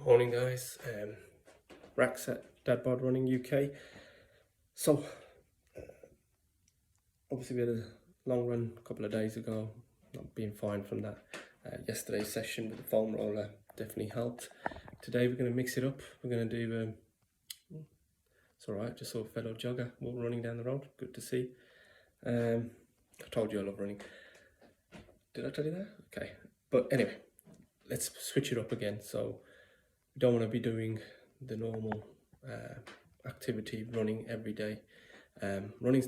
Morning guys, Rax at Dadbod Running UK. So obviously we had a long run a couple of days ago, not being fine from that. Yesterday's session with the foam roller definitely helped. Today we're going to mix it up. We're going to do, it's alright, just saw a fellow jogger running down the road, good to see. I told you I love running. Did I tell you that? Okay, but anyway, let's switch it up again. So we don't want to be doing the normal activity, running every day. Running's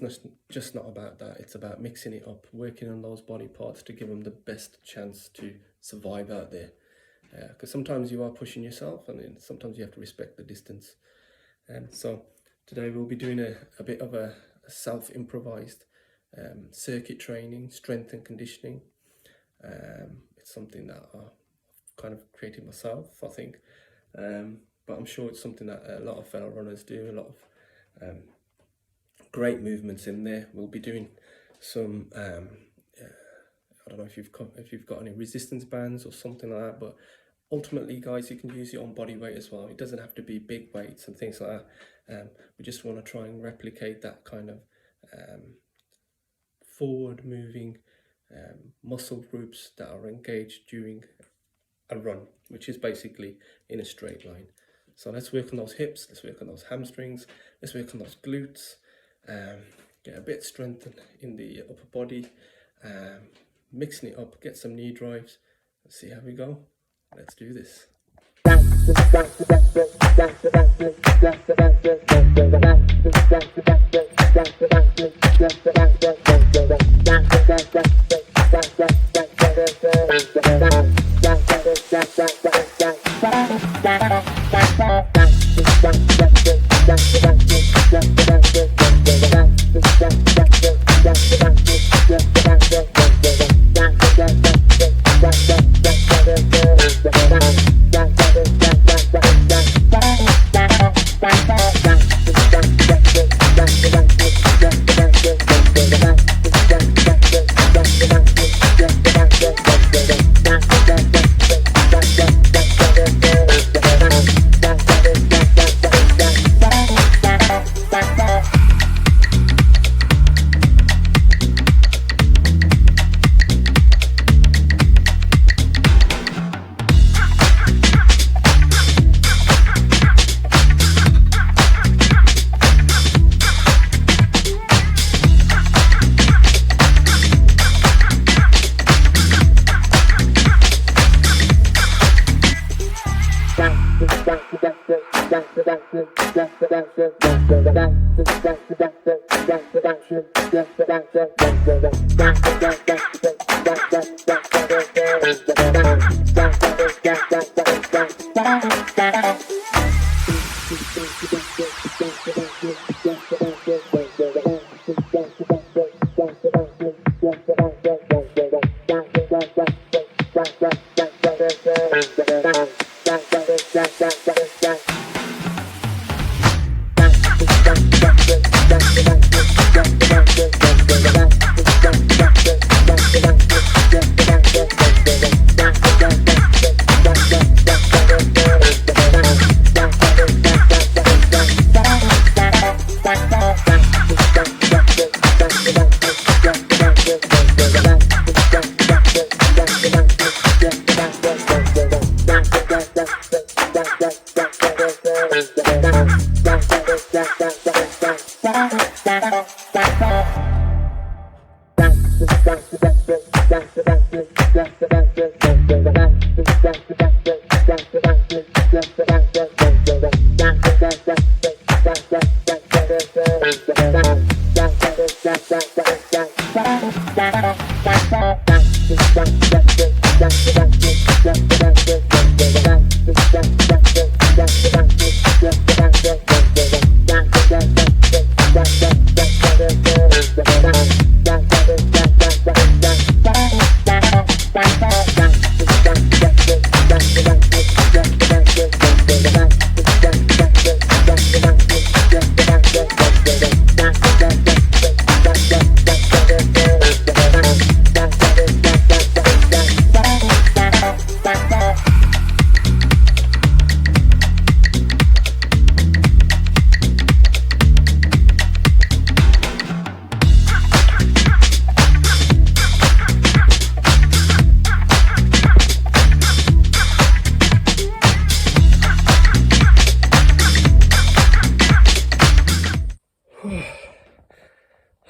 just not about that. It's about mixing it up, working on those body parts to give them the best chance to survive out there. Because sometimes you are pushing yourself, and then sometimes you have to respect the distance. So today we'll be doing a bit of a self-improvised circuit training, strength and conditioning. It's something that I've kind of created myself, I think. But I'm sure it's something that a lot of fellow runners do, a lot of great movements in there. We'll be doing some, I don't know if you've got any resistance bands or something like that, but ultimately guys, you can use your own body weight as well. It doesn't have to be big weights and things like that. We just want to try and replicate that kind of forward moving muscle groups that are engaged during a run, which is basically in a straight line. So let's work on those hips, let's work on those hamstrings, let's work on those glutes, get a bit strengthened in the upper body, mixing it up, get some knee drives. Let's see how we go. Let's do this.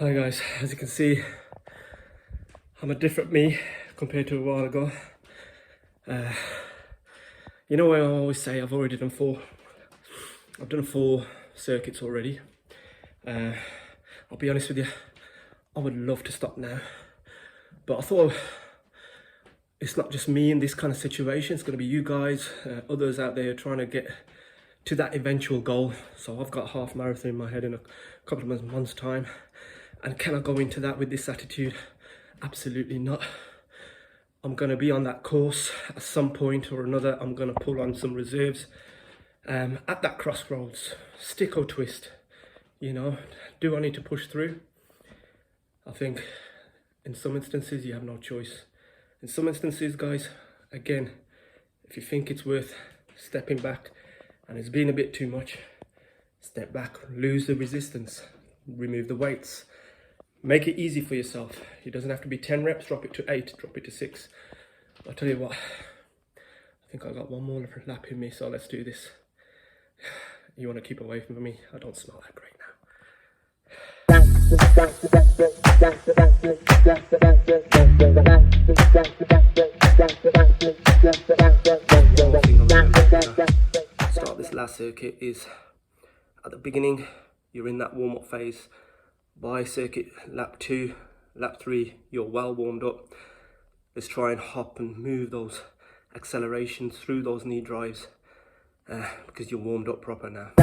Hi guys, as you can see, I'm a different me compared to a while ago. You know what I always say, I've already done I've done 4 circuits already. I'll be honest with you, I would love to stop now, but I thought it's not just me in this kind of situation, it's going to be you guys, others out there trying to get to that eventual goal. So I've got half marathon in my head in a couple of months' time, and can I go into that with this attitude? Absolutely not. I'm going to be on that course at some point or another. I'm going to pull on some reserves at that crossroads, stick or twist. You know, do I need to push through? I think in some instances you have no choice. In some instances, guys, again, if you think it's worth stepping back and it's been a bit too much, step back, lose the resistance, remove the weights, make it easy for yourself. It doesn't have to be 10 reps, drop it to 8, drop it to 6. I'll tell you what, I think I got one more lap in me, so let's do this. You want to keep away from me? I don't smell that great now. Start this last circuit is at the beginning, you're in that warm-up phase. By circuit lap 2, lap 3, you're well warmed up. Let's try and hop and move those accelerations through those knee drives because you're warmed up proper now.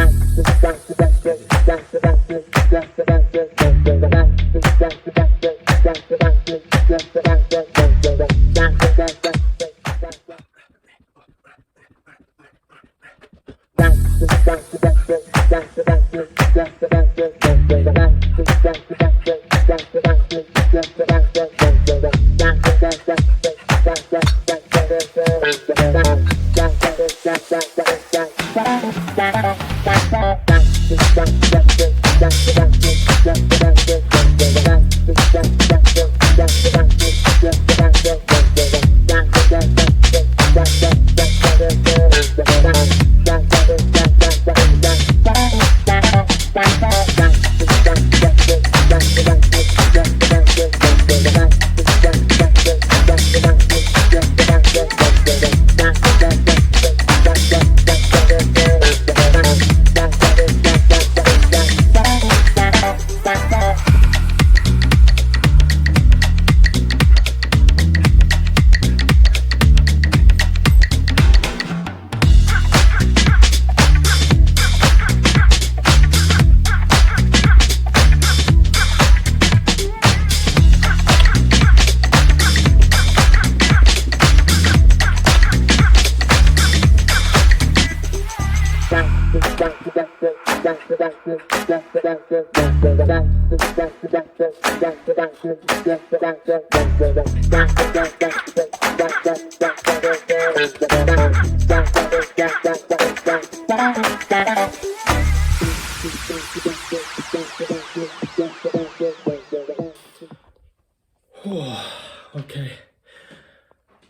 Okay,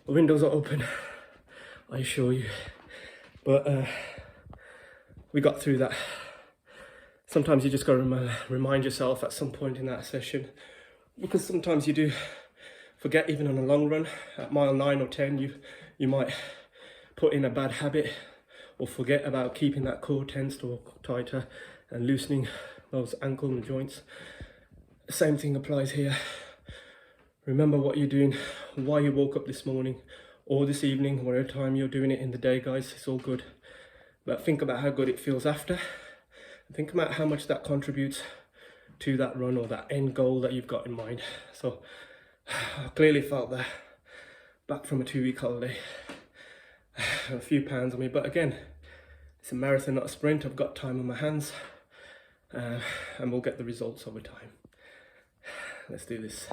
the windows are open, I assure you, but we got through that. Sometimes you just got to remind yourself at some point in that session, because sometimes you do forget. Even on a long run, at mile 9 or 10, you might put in a bad habit or forget about keeping that core tensed or tighter and loosening those ankle and joints. The same thing applies here. Remember what you're doing, why you woke up this morning or this evening, whatever time you're doing it in the day, guys, it's all good. But think about how good it feels after. Think about how much that contributes to that run or that end goal that you've got in mind. So I clearly felt that back from a 2-week holiday, a few pounds on me. But again, it's a marathon, not a sprint. I've got time on my hands, and we'll get the results over time. Let's do this.